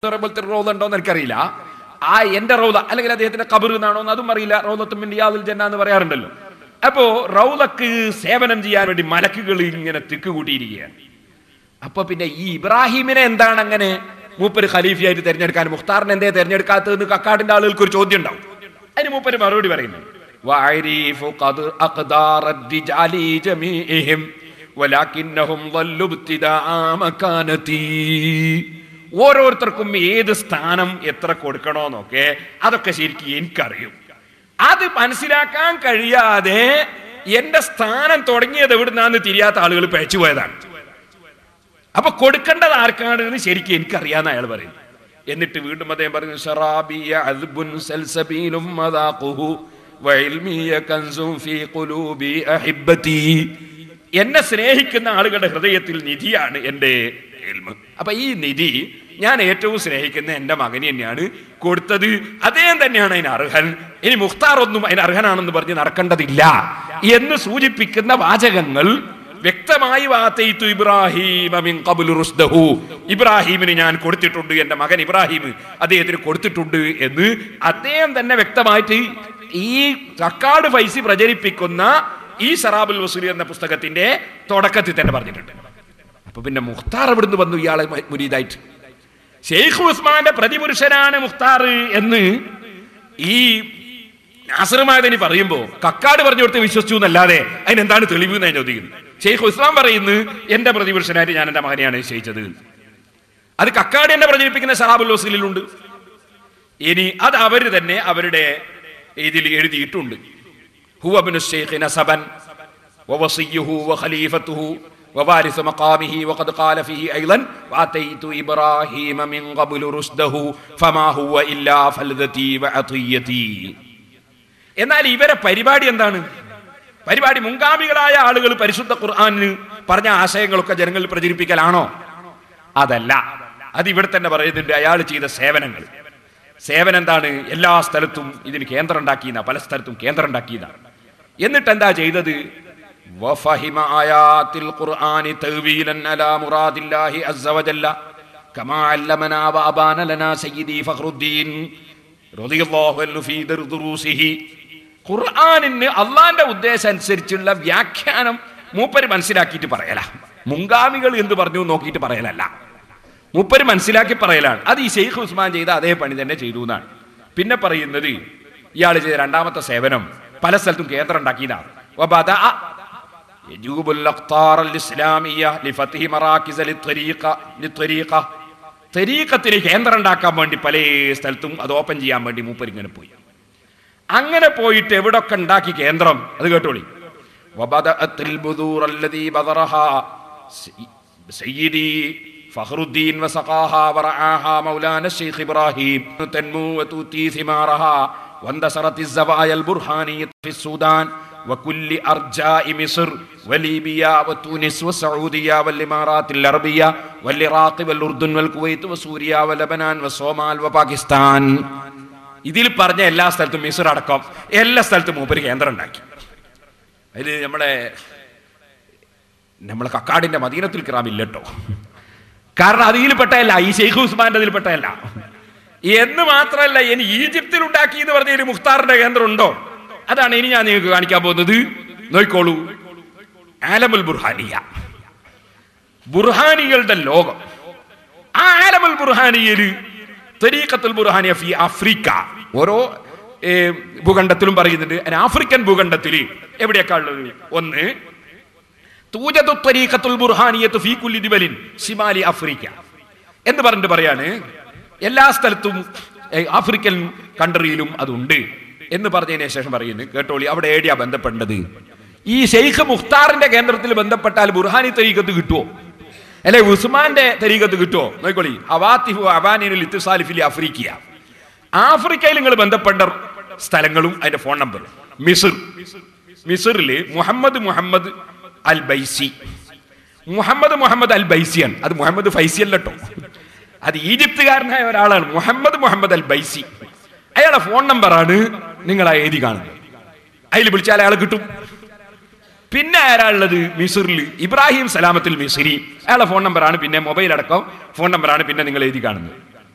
റൗള ഉണ്ടോന്ന് എനിക്കറിയില്ല. ആ എന്റെ റൗള അല്ലെങ്കിൽ അദ്ദേഹത്തിന്റെ ഖബർ എന്നാണോ എന്ന് അതും അറിയില്ല. റൗളത്തും മിൻ റിയാദിൽ ജന്ന എന്ന് പറയാറുണ്ടല്ലോ. അപ്പോ റൗളക്ക് സേവനം ചെയ്യാൻ വേണ്ടി മലക്കുകൾ ഇങ്ങനെ തിക്കുകൂട്ടിയിരിക്കുകയാണ്. അപ്പൊ പിന്നെ ഈ ഇബ്രാഹിമിനെ എന്താണ് അങ്ങനെ മൂപ്പര് ഖലീഫയായിട്ട് തെരഞ്ഞെടുക്കാൻ, മുഖ്താറിനെ എന്തേ തെരഞ്ഞെടുക്കാത്തതെന്ന് കക്കാടിന്റെ ആളുകൾക്ക് ഒരു ചോദ്യം ഉണ്ടാവും. അതിന് മൂപ്പര് മറുപടി പറയുന്നത് ഓരോരുത്തർക്കും ഏത് സ്ഥാനം എത്ര കൊടുക്കണോന്നൊക്കെ അതൊക്കെ ശരിക്കും എനിക്കറിയും. അത് മനസ്സിലാക്കാൻ കഴിയാതെ എന്റെ സ്ഥാനം തുടങ്ങിയത് എവിടുന്നാന്ന് തിരിയാത്ത ആളുകൾ പഴച്ചു പോയതാണ്. അപ്പൊ കൊടുക്കേണ്ടത് ആർക്കാണ് എന്ന് ശരിക്കും എനിക്കറിയാന്ന് അയാൾ പറയും. എന്നിട്ട് വീണ്ടും അദ്ദേഹം പറഞ്ഞു, എന്നെ സ്നേഹിക്കുന്ന ആളുകളുടെ ഹൃദയത്തിൽ നിധിയാണ് എന്റെ ഇൽമ്. അപ്പൊ ഈ നിധി ഞാൻ ഏറ്റവും സ്നേഹിക്കുന്ന എന്റെ മകന് തന്നെയാണ് കൊടുത്തത്. അദ്ദേഹം തന്നെയാണ് അതിന് അർഹൻ. ഇനി മുഖ്താർ ഒന്നും അതിന് അർഹനാണെന്ന് പറഞ്ഞ് നടക്കേണ്ടതില്ല എന്ന് സൂചിപ്പിക്കുന്ന വാചകങ്ങൾ വ്യക്തമായി ഇബ്രാഹിമിന് ഞാൻ കൊടുത്തിട്ടുണ്ട്, എന്റെ മകൻ ഇബ്രാഹിം അദ്ദേഹത്തിന് കൊടുത്തിട്ടുണ്ട് എന്ന് അദ്ദേഹം തന്നെ വ്യക്തമായിട്ട് ഈ കക്കാട് ഫൈസി പ്രചരിപ്പിക്കുന്ന ഈ സറാബുൽ വസൂലി എന്ന പുസ്തകത്തിന്റെ തുടക്കത്തിൽ തന്നെ പറഞ്ഞിട്ടുണ്ട്. അപ്പൊ പിന്നെ മുഖ്താർ എവിടുന്ന് വന്നു ഇയാളെ മുരീദായിട്ട്? ഷെയ്ഖ് ഉസ്മാന്റെ പ്രതിപുരുഷനാണ് മുഖ്താർ എന്ന് ഈ നാസിർ മഅദനി പറയുമ്പോ കക്കാട് പറഞ്ഞു കൊടുത്ത് വിശ്വസിച്ചു എന്നല്ലാതെ അതിനെന്താണ് തെളിവ് എന്ന് ഞാൻ ചോദിക്കുന്നു. ഷെയ്ഖ് ഉസ്മാൻ പറയുന്നു എന്റെ പ്രതിപുരുഷനായിട്ട് ഞാൻ എന്റെ മകനെയാണ് നിശ്ചയിച്ചത്. അത് കക്കാട് എന്നെ പ്രചരിപ്പിക്കുന്ന സറാബുൽ വസൂലിലുണ്ട്. ഇനി അത് അവര് തന്നെ അവരുടെ ഇതിൽ എഴുതിയിട്ടുണ്ട്. ഹുവ ഇബ്നു ശൈഖ് നസബൻ വവസിയ്യുഹു വഖലീഫത്തുഹു ووارث مقامه وقد قال فيه أيضا وآتيت إبراهيم من قبل رشده فما هو إلا فلذتي وعطيتي. എന്നാൽ ഇവരെ പരിപാടി എന്താണ്? പരിപാടി മുൻഗാമികളായ ആളുകൾ പരിശുദ്ധ ഖുർആനിൽ പറഞ്ഞ ആശയങ്ങളൊക്കെ ജനങ്ങളിൽ പ്രചരിപ്പിക്കലാണോ? അതല്ല. അത് ഇവിടെ തന്നെ പറയുന്നുണ്ട്. അയാൾ ചെയ്ത സേവനം എന്താണ്? എല്ലാ സ്ഥലത്തും ഇതിന് കേന്ദ്രം ഉണ്ടാക്കിയതാണ്, പല സ്ഥലത്തും കേന്ദ്രം ഉണ്ടാക്കിയതാണ്. എന്നിട്ട് എന്താ ചെയ്തത്? وفهم آيات القرآن تأويلا على مراد الله عز وجل كما علمنا وأبان لنا سيدي فخر الدين رضي الله عنه في دروسه. ഖുർആനിന് അള്ളാന്റെ ഉദ്ദേശം അനുസരിച്ചുള്ള വ്യാഖ്യാനം മൂപ്പര് മനസ്സിലാക്കിയിട്ട് പറയല. മുൻഗാമികൾ എന്ത് പറഞ്ഞു നോക്കിയിട്ട് പറയലല്ല, മൂപ്പര് മനസ്സിലാക്കി പറയലാണ്. അത് ഈ ഷെയ്ഖ് ഉസ്മാൻ ചെയ്ത അതേ പണി തന്നെ ചെയ്തു എന്നാണ്. പിന്നെ പറയുന്നത് ഇയാൾ ചെയ്ത രണ്ടാമത്തെ സേവനം പല സ്ഥലത്തും കേന്ദ്രം ഉണ്ടാക്കിയതാണ്. يجوب الأقطار الإسلامية لفتح مراكز للطريقة തരീഖത്തിന് കേന്ദ്രം ഉണ്ടാക്കാൻ വേണ്ടി പല സ്ഥലത്തും അത് ഓപ്പൺ ചെയ്യാൻ വേണ്ടി മൂപ്പർ ഇങ്ങനെ പോയി. അങ്ങനെ പോയിട്ട് എവിടൊക്കെ ഉണ്ടാക്കി കേന്ദ്രം അത് കേട്ടോളി. സയ്യിദി ഫഖറുദ്ദീൻ വസഖാഹാ വറആഹാ മൗലാന ശൈഖ് ഇബ്രാഹിം തൻമു വതുതി സിമാറഹാ വന്തസറത്തി الزوايا البرهانية في السودان وكل أرجاء مصر وليبيا وتونس والسعودية والإمارات العربية والعراق والأردن والكويت وسوريا ولبنان والصومال وباكستان. ഇതിൽ പറഞ്ഞ എല്ലാ സ്ഥലത്തും മിസ്ർ അടക്കം എല്ലാ സ്ഥലത്തും മൂപ്പര് കേന്ദ്രം ഉണ്ടാക്കി. അതിൽ നമ്മളെ കക്കാടിന്റെ മദീനത്തുൽ കിറാമില്ല കേട്ടോ. കാരണം അതിൽപ്പെട്ടല്ല, ഈ ഷെയ്ഖ് ഉസ്മാന്റെ അതിൽപ്പെട്ടല്ല എന്ന് മാത്രമല്ല. ഇനി ഈജിപ്തിൽ ഉണ്ടാക്കി എന്ന് പറഞ്ഞ ഒരു മുഖ്താറിന്റെ കേന്ദ്രം ഉണ്ടോ? അതാണ് ഇനി ഞാൻ നിങ്ങൾക്ക് കാണിക്കാൻ പോകുന്നത്. നോക്കിക്കോളൂ. ആലമുൽ ബുർഹാനിയ, ബുർഹാനികളുടെ ലോകം. ആ ആലമുൽ ബുർഹാനിയയില് തരീഖത്തുൽ ബുർഹാനിയ ഫി ആഫ്രിക്ക ഓരോ ഭൂഖണ്ഡത്തിലും പറയുന്നുണ്ട്. ആഫ്രിക്കൻ ഭൂഖണ്ഡത്തിൽ എവിടെയൊക്കെ ഉള്ളത്? ഒന്ന് തൂജദു തരീഖത്തുൽ ബുർഹാനിയത്തു ഫീ കുല്ലി ദിബലിൻ ശിമാലി ആഫ്രിക്ക എന്ന് പറഞ്ഞിട്ട് പറയാണ്. എല്ലാ സ്ഥലത്തും ആഫ്രിക്കൻ കൺട്രിയിലും അതുണ്ട് എന്ന് പറഞ്ഞതിന് ശേഷം പറയുന്നു, കേട്ടോളി, അവിടെ എവിടെയാ ബന്ധപ്പെട്ടത്? ഈ ഷെയ്ഖ് മുഖ്താറിന്റെ കേന്ദ്രത്തിൽ ബന്ധപ്പെട്ടാൽ ബുർഹാനി തരീഖത്ത് കിട്ടുമോ? അല്ലെ ഉസ്മാന്റെ തരീഖത്ത് കിട്ടുമോ? നോക്കിക്കോളി. ഹവാത്തിഹു അവാനിനുൽ ഇത്തിസാലി ഫിൽ ആഫ്രിക്ക. ആഫ്രിക്കയിൽ നിങ്ങൾ ബന്ധപ്പെട്ട സ്ഥലങ്ങളും അതിന്റെ ഫോൺ നമ്പറും. മിസ്റിൽ മുഹമ്മദ് അൽ ബൈസി, മുഹമ്മദ് അൽ ബൈസിയാണ്. അത് മുഹമ്മദ് ഫൈസി അല്ല കേട്ടോ, അത് ഈജിപ്തുകാരനായ ഒരാളാണ്. മുഹമ്മദ് അൽ ബൈസി. അയാളുടെ ഫോൺ നമ്പറാണ് നിങ്ങൾ ആ എഴുതി കാണുന്നത്. അതിൽ വിളിച്ചാൽ അയാൾ കിട്ടും. പിന്നെ ആരാളുള്ളത്? മിസ്റിൽ ഇബ്രാഹിം സലാമത്തുൽ മിസ്രി, അയാളുടെ ഫോൺ നമ്പറാണ്. പിന്നെ മൊബൈൽ അടക്കം ഫോൺ നമ്പറാണ് പിന്നെ നിങ്ങൾ എഴുതി കാണുന്നത്.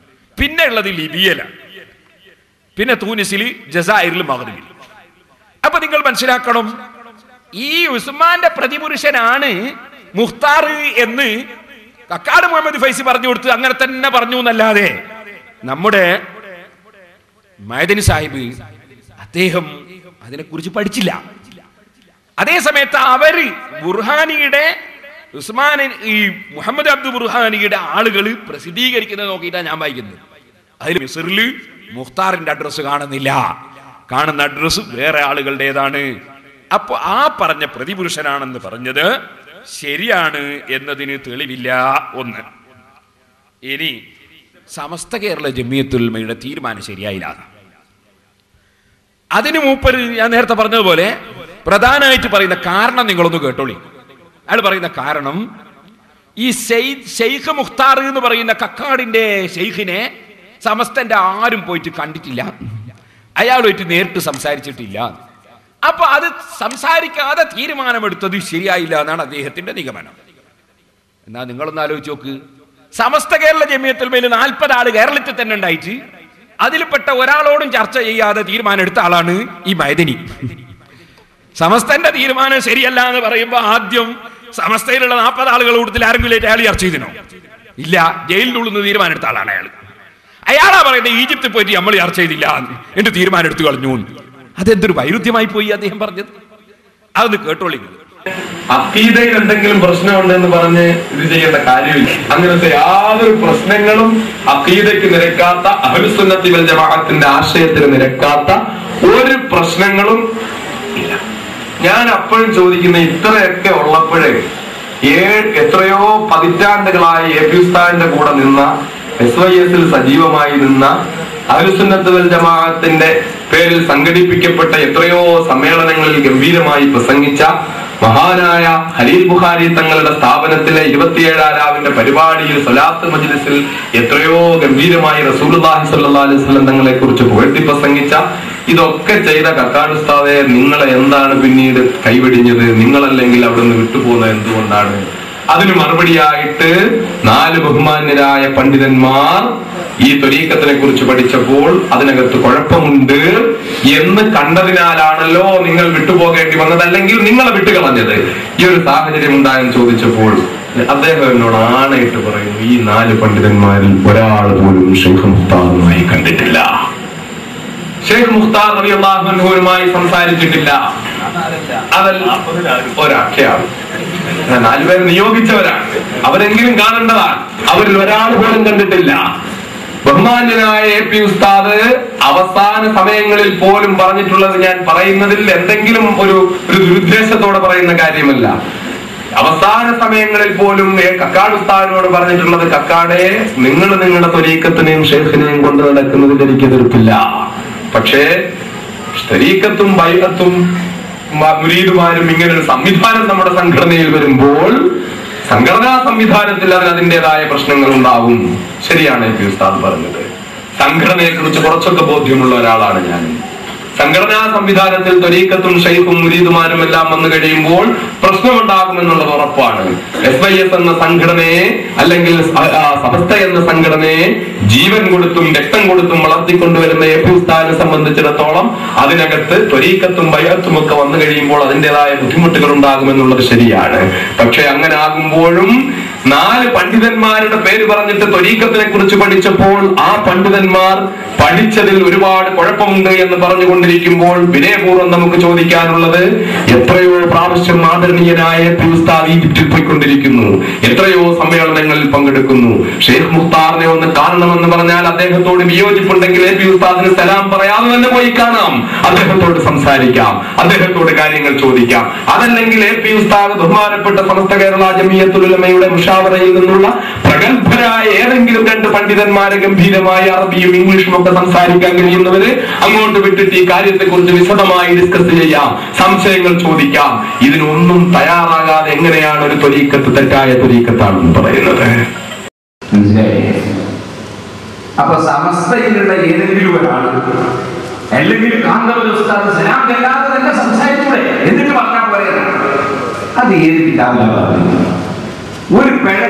പിന്നെ ഉള്ളത് ലിബിയയിലാണ്, പിന്നെ തൂനിസിൽ, ജസായിരിൽ, മഗ്രിബിൽ. അപ്പൊ നിങ്ങൾ മനസ്സിലാക്കണം, ഈ ഉസ്മാന്റെ പ്രതിപുരുഷനാണ് മുഖ്താർ എന്ന് കക്കാട് മുഹമ്മദ് ഫൈസി പറഞ്ഞു കൊടുത്ത് അങ്ങനെ തന്നെ പറഞ്ഞു എന്നല്ലാതെ നമ്മുടെ മഅദനി സാഹിബ് അദ്ദേഹം അതിനെക്കുറിച്ച് പഠിച്ചില്ല. അതേ സമയത്ത് അവര് ബുർഹാനിയുടെ ഈ മുഹമ്മദ് അബ്ദു ബുർഹാനിയുടെ ആളുകൾ പ്രസിദ്ധീകരിക്കുന്നത് നോക്കിയിട്ടാണ് ഞാൻ വായിക്കുന്നത്. അതിൽ മിസ്റിൽ മുഖ്താറിന്റെ അഡ്രസ്സ് കാണുന്നില്ല, കാണുന്ന അഡ്രസ്സ് വേറെ ആളുകളുടേതാണ്. അപ്പൊ ആ പറഞ്ഞ പ്രതിപുരുഷനാണെന്ന് പറഞ്ഞത് ശരിയാണ് എന്നതിന് തെളിവില്ല. ഒന്ന്. ഇനി സമസ്ത കേരള ജമിയത്തുൽ ഉലമയുടെ തീരുമാനം ശരിയായില്ല. അതിന് മൂപ്പര് ഞാൻ നേരത്തെ പറഞ്ഞതുപോലെ പ്രധാനമായിട്ട് പറയുന്ന കാരണം നിങ്ങളൊന്ന് കേട്ടോളി. അയാൾ പറയുന്ന കാരണം, ഈ ഷെയ്ഖ് മുഖ്താർ എന്ന് പറയുന്ന കക്കാടിന്റെ ഷെയ്ഖിനെ സമസ്തന്റെ ആരും പോയിട്ട് കണ്ടിട്ടില്ല, അയാളുമായിട്ട് നേരിട്ട് സംസാരിച്ചിട്ടില്ല. അപ്പൊ അത് സംസാരിക്കാതെ തീരുമാനമെടുത്തത് ശരിയായില്ല എന്നാണ് അദ്ദേഹത്തിന്റെ നിഗമനം. എന്നാ നിങ്ങളൊന്ന് ആലോചിച്ച് നോക്ക്, സമസ്ത കേരള ജമിയത്തുൽ ഉലമയിൽ 40 ആള് കേരളത്തിൽ തന്നെ ഉണ്ടായിട്ട് അതിൽപ്പെട്ട ഒരാളോടും ചർച്ച ചെയ്യാതെ തീരുമാനം എടുത്ത ആളാണ് ഈ മഅദനി. സമസ്തന്റെ തീരുമാനം ശരിയല്ല എന്ന് പറയുമ്പോ ആദ്യം സമസ്തയിലുള്ള 40 ആളുകൾ കൂടുതൽ ആരെങ്കിലും അയാൾ ചർച്ച ചെയ്തിനോ? ഇല്ല. ജയിലിന്റെ ഉള്ളിൽ നിന്ന് തീരുമാനം എടുത്ത ആളാണ് അയാളാ പറയുന്നത് ഈജിപ്തിൽ പോയിട്ട് നമ്മൾ ചർച്ച ചെയ്തില്ല എന്റെ തീരുമാനം എടുത്തു കളഞ്ഞു. അതെന്തൊരു വൈരുദ്ധ്യമായി പോയി അദ്ദേഹം പറഞ്ഞത്. അതൊന്ന് കേട്ടോളി. അഖീദയിൽ എന്തെങ്കിലും പ്രശ്നമുണ്ടെന്ന് പറഞ്ഞ് ഇത് ചെയ്യേണ്ട കാര്യമില്ല. അങ്ങനത്തെ യാതൊരു പ്രശ്നങ്ങളും അഖീദയ്ക്ക് നിരക്കാത്ത, അഹ്ലുസുന്നത്തി വൽ ജമാഅത്തിന്റെ ആശയത്തിന് നിരക്കാത്ത ഒരു പ്രശ്നങ്ങളും ഇല്ല. ഞാൻ അപ്പോഴും ചോദിക്കുന്ന, ഇത്രയൊക്കെ ഉള്ളപ്പോഴേ എത്രയോ പതിറ്റാണ്ടുകളായി എപി ഉസ്താദിന്റെ കൂടെ നിന്ന, SYS സജീവമായി നിന്ന, അഹ്ലുസുന്നത്ത് വൽ ജമാഅത്തിന്റെ പേരിൽ സംഘടിപ്പിക്കപ്പെട്ട എത്രയോ സമ്മേളനങ്ങളിൽ ഗംഭീരമായി പ്രസംഗിച്ച മഹാനായ ഖലീൽ ബുഖാരി തങ്ങളുടെ സ്ഥാപനത്തിലെ 27 രാവിന്റെ പരിപാടിയിൽ സ്വലാത്ത് മജ്ലിസിൽ എത്രയോ ഗംഭീരമായി റസൂലുള്ളാഹി സ്വല്ലല്ലാഹു അലൈഹി വസല്ലം തങ്ങളെ കുറിച്ച് പുകഴ്ത്തി പ്രസംഗിച്ച, ഇതൊക്കെ ചെയ്ത കക്കാട് ഉസ്താദെ, നിങ്ങളെ എന്താണ് പിന്നീട് കൈവെടിഞ്ഞത്? നിങ്ങളല്ലെങ്കിൽ അവിടെ നിന്ന് വിട്ടുപോകുന്നത് എന്തുകൊണ്ടാണ്? അതിന് മറുപടിയായിട്ട് 4 ബഹുമാന്യരായ പണ്ഡിതന്മാർ ഈ ത്വരീഖത്തിനെ കുറിച്ച് പഠിച്ചപ്പോൾ അതിനകത്ത് കുഴപ്പമുണ്ട് എന്ന് കണ്ടതിനാലാണല്ലോ നിങ്ങൾ വിട്ടുപോകേണ്ടി വന്നത്, അല്ലെങ്കിൽ നിങ്ങളെ വിട്ടുകളഞ്ഞത്. ഈ ഒരു സാഹചര്യം ഉണ്ടായെന്ന് ചോദിച്ചപ്പോൾ അദ്ദേഹം എന്നോട് ആണയിട്ട് പറയുന്നു, ഈ 4 പണ്ഡിതന്മാരിൽ ഒരാൾ പോലും ഷെയ്ഖ് മുഖ്താറുമായി കണ്ടിട്ടില്ല, ഷെയ്ഖ് മുഖ്താർ റളിയല്ലാഹു അൻഹുവുമായി സംസാരിച്ചിട്ടില്ല. അതല്ല ഒരാഖ്യാണ്. 4 പേർ നിയോഗിച്ചവരാണ്, അവരെങ്കിലും കാണേണ്ടതാണ്. അവരിൽ ഒരാൾ പോലും കണ്ടിട്ടില്ല. ബഹുമാന്യനായ എപി ഉസ്താദ് അവസാന സമയങ്ങളിൽ പോലും പറഞ്ഞിട്ടുള്ളത്, ഞാൻ പറയുന്നതിൽ എന്തെങ്കിലും ഒരു ദുരുദ്ദേശത്തോടെ പറയുന്ന കാര്യമല്ല, അവസാന സമയങ്ങളിൽ പോലും കക്കാട് ഉസ്താദിനോട് പറഞ്ഞിട്ടുള്ളത്, കക്കാടെ, നിങ്ങൾ നിങ്ങളുടെ ത്വരീഖത്തിനെയും ഷെയ്ഖിനെയും കൊണ്ട് നടക്കുന്നതിൽ എനിക്ക് എതിർപ്പില്ല. പക്ഷേ ത്വരീഖത്തും ബൈഅത്തും മുരീദുമാരും ഇങ്ങനൊരു സംവിധാനം നമ്മുടെ സംഘടനയിൽ വരുമ്പോൾ സംഘടനാ സംവിധാനത്തിൽ അതിൻ്റെതായ പ്രശ്നങ്ങൾ ഉണ്ടാവും. ശരിയാണ് എപി ഉസ്താദ് പറഞ്ഞത്. സംഘടനയെ കുറിച്ച് കുറച്ചൊക്കെ ബോധ്യമുള്ള ഒരാളാണ് ഞാൻ. സംഘടനാ സംവിധാനത്തിൽ ത്വരീഖത്തും ഷെയ്ഖും മുരീദുമാരും എല്ലാം വന്നു കഴിയുമ്പോൾ പ്രശ്നമുണ്ടാകുമെന്നുള്ളത് ഉറപ്പാണ്. SYS എന്ന സംഘടനയെ, അല്ലെങ്കിൽ സമസ്ത എന്ന സംഘടനയെ ജീവൻ കൊടുത്തും രക്തം കൊടുത്തും വളർത്തിക്കൊണ്ടുവരുന്ന എപി ഉസ്താദിനെ സംബന്ധിച്ചിടത്തോളം അതിനകത്ത് ത്വരീഖത്തും ബൈഅത്തും ഒക്കെ വന്നു കഴിയുമ്പോൾ അതിൻ്റെതായ ബുദ്ധിമുട്ടുകൾ ഉണ്ടാകുമെന്നുള്ളത് ശരിയാണ്. പക്ഷെ അങ്ങനെ ആകുമ്പോഴും 4 പണ്ഡിതന്മാരുടെ പേര് പറഞ്ഞിട്ട് ത്വരീഖത്തിനെ കുറിച്ച് പഠിച്ചപ്പോൾ ആ പണ്ഡിതന്മാർ പഠിച്ചതിൽ ഒരുപാട് കുഴപ്പമുണ്ട് എന്ന് പറഞ്ഞുകൊണ്ടിരിക്കുമ്പോൾ വിനയപൂർവ്വം നമുക്ക് ചോദിക്കാനുള്ളത്, എത്രയോ പ്രാവശ്യം ആദരണീയനായ എപി ഉസ്താദ് ഈജിപ്തിൽ പോയിക്കൊണ്ടിരിക്കുന്നു, എത്രയോ സമ്മേളനങ്ങളിൽ പങ്കെടുക്കുന്നു. ഷെയ്ഖ് മുഖ്താറിനെ ഒന്ന് കാണണമെന്ന് പറഞ്ഞാൽ അദ്ദേഹത്തോട് വിയോജിപ്പുണ്ടെങ്കിൽ എപി ഉസ്താദിന് സലാം പറയാതെ തന്നെ പോയി കാണാം, അദ്ദേഹത്തോട് സംസാരിക്കാം, അദ്ദേഹത്തോട് കാര്യങ്ങൾ ചോദിക്കാം. അതല്ലെങ്കിൽ എപി ഉസ്താദ് ബഹുമാനപ്പെട്ട സമസ്ത കേരള ജമിയത്തുൽ ഉലമയുടെ മുഷാവറയിൽ നിന്നുള്ള പ്രഗത്ഭരായ ഏതെങ്കിലും 2 പണ്ഡിതന്മാരെ ഗംഭീരമായ അറബിയും ഇംഗ്ലീഷും ഒക്കെ സംസാരിക്കാൻ കഴിയുന്നവര് അങ്ങോട്ട് വിട്ടിട്ട് ഈ കാര്യത്തെ കുറിച്ച് വിശദമായി ഡിസ്കസ് ചെയ്യാം, സംശയങ്ങൾ ചോദിക്കാം. ഇതിനൊന്നും തയ്യാറാകാതെ എങ്ങനെയാണ് ഒരു ത്വരീഖത്ത് തെറ്റായ ത്വരീഖത്താണെന്ന് പറയുന്നത്? അപ്പൊ സമസ്തയിലുള്ള ഏതെങ്കിലും ഒരാൾ, അല്ലെങ്കിൽ കാന്തപുര ഉസ്താദ് സലാം ചെല്ലാതെ തന്നെ സംസാരിച്ചൂടെ എന്നിട്ട് പറഞ്ഞാൽ പോലെ അത് ഏത് കിതാബിലാണ് ഒരു പിഴ